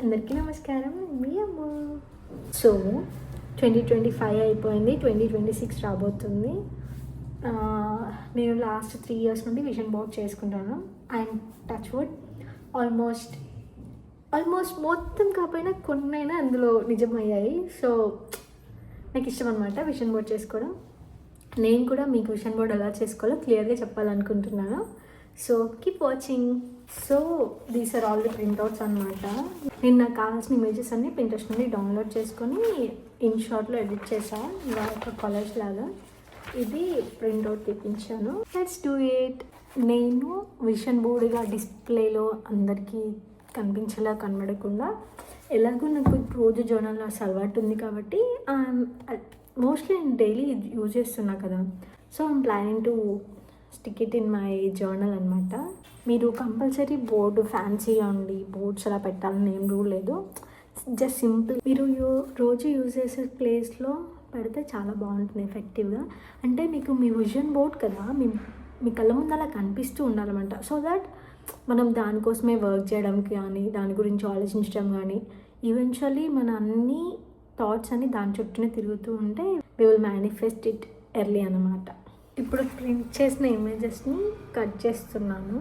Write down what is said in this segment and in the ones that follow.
అందరికీ నమస్కారం, మీ అమ్మ. సో 2025 అయిపోయింది, 2026 రాబోతుంది. నేను లాస్ట్ 3 years నుండి విజన్ బోర్డ్ చేసుకుంటాను. అండ్ టచ్ వుడ్ ఆల్మోస్ట్ మొత్తం కాకపోయినా కొన్నైనా అందులో నిజమయ్యాయి. సో నాకు ఇష్టం అనమాట విజన్ బోర్డ్ చేసుకోవడం. నేను కూడా మీకు విజన్ బోర్డ్ ఎలా చేసుకోవాలో క్లియర్గా చెప్పాలనుకుంటున్నాను. So keep watching. So these are all the printouts అనమాట. నేను నాకు కావాల్సిన ఇమేజెస్ అన్నీ పింట్రెస్ట్ నుండి డౌన్లోడ్ చేసుకొని ఇన్షాట్లో ఎడిట్ చేశాను, ఇలా ఒక కాలేజ్ లాగా. ఇది ప్రింట్అవుట్ తెప్పించాను. Let's do it. నేను విజన్ బోర్డ్ ఇలా డిస్ప్లేలో అందరికీ కనిపించేలా కనబడకుండా, ఎలాగో నాకు రోజు జర్నల్ అలవాటు ఉంది కాబట్టి మోస్ట్లీ నేను డైలీ యూజ్ చేస్తున్నా కదా. So I'm planning to stick it in my journal అనమాట. మీరు కంపల్సరీ బోర్డు ఫ్యాన్సీగా ఉండి బోర్డ్స్ అలా పెట్టాలని ఏం రూల్ లేదు. జస్ట్ సింపుల్ మీరు రోజు యూజ్ చేసే ప్లేస్లో పెడితే చాలా బాగుంటుంది ఎఫెక్టివ్గా. అంటే మీకు మీ విజన్ బోర్డ్ కదా, మీ కళ్ళ ముందు అలా కనిపిస్తూ ఉండాలన్నమాట. సో దట్ మనం దానికోసమే వర్క్ చేయడానికి కానీ, దాని గురించి ఆలోచించడం కానీ, ఈవెన్చువల్లీ మన అన్ని థాట్స్ అన్ని దాని చుట్టూనే తిరుగుతూ ఉంటే we will manifest it early అన్నమాట. ఇప్పుడు ప్రింట్ చేసిన ఇమేజెస్ని కట్ చేస్తున్నాను.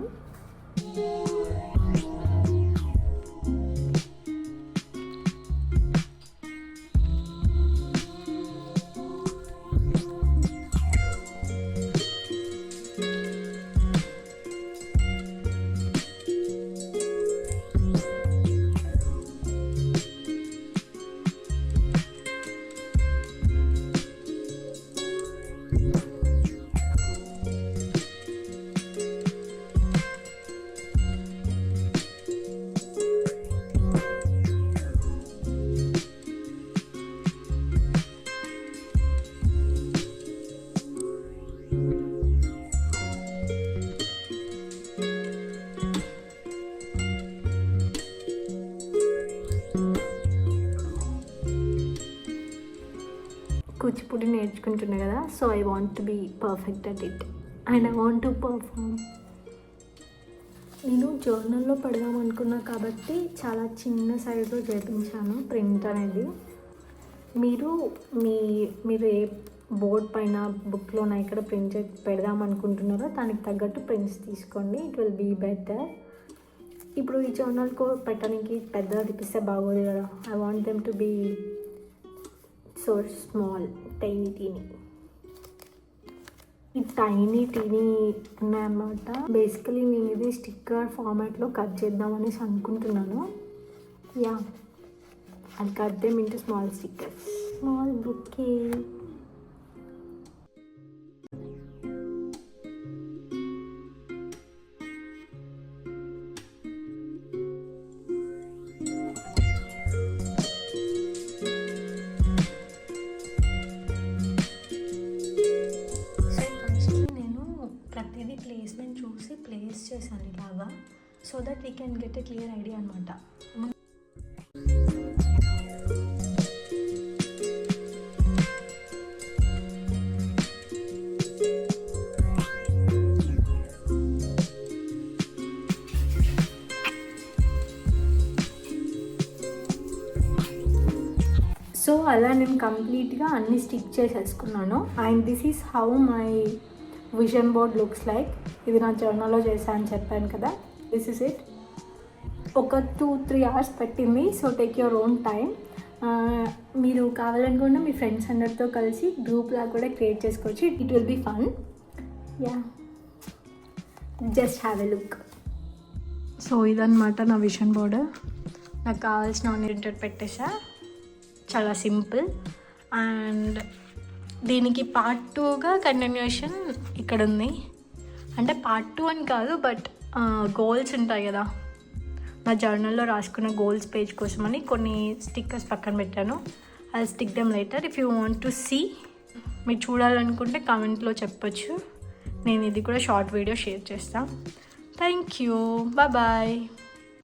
కూచిపూడి నేర్చుకుంటున్నా కదా, so I want to be perfect at it and I want to perform. నేను జర్నల్లో పెడదాం అనుకున్నా కాబట్టి చాలా చిన్న సైజులో చేయించాను ప్రింట్ అనేది. మీరు ఏ బోర్డ్ పైన బుక్లోన ఇక్కడ ప్రింట్ పెడదాం అనుకుంటున్నారో దానికి తగ్గట్టు ప్రింట్స్ తీసుకోండి, ఇట్ విల్ బీ బెటర్. ఇప్పుడు ఈ జర్నల్కు పెట్టడానికి పెద్దగా తిప్పిస్తే బాగోదు కదా. I want them to be so small, tiny. ఈ టైనీ ఉన్నాయన్నమాట. బేసికలీ నేను ఇది స్టిక్కర్ ఫార్మాట్లో కట్ చేద్దామనేసి అనుకుంటున్నాను. యా, అది cut them into small stickers, small bouquet. Placement చూసి ప్లేస్ చేశాను ఇలాగా, so that we can get a clear idea అనమాట. సో అలా నేను కంప్లీట్గా అన్ని స్టిక్ చేసేసుకున్నాను. And this is how my vision board looks like. ఇది నా జర్నల్లో చేశాను అని చెప్పాను కదా, దిస్ ఇస్ ఇట్. ఒక 2-3 hours పట్టింది. So take your own time. మీరు కావాలనుకున్న మీ ఫ్రెండ్స్ అందరితో కలిసి గ్రూప్లా కూడా క్రియేట్ చేసుకోవచ్చు. It will be fun. Yeah, just have a look. So ఇదన్నమాట నా విజన్ బోర్డ్. నాకు కావాల్సిన ప్రింటెడ్ పెట్టేసా, చాలా సింపుల్. అండ్ దీనికి పార్ట్ 2గా కంటిన్యూషన్ ఇక్కడ ఉంది. అంటే పార్ట్ 2 అని కాదు, బట్ గోల్స్ ఉంటాయి కదా, నా జర్నల్లో రాసుకున్న గోల్స్ పేజ్ కోసమని కొన్ని స్టిక్కర్స్ పక్కన పెట్టాను. I stick them later. If you want to see, మీరు చూడాలనుకుంటే కామెంట్లో చెప్పొచ్చు. నేను ఇది కూడా షార్ట్ వీడియో షేర్ చేస్తాను. Thank you, bye.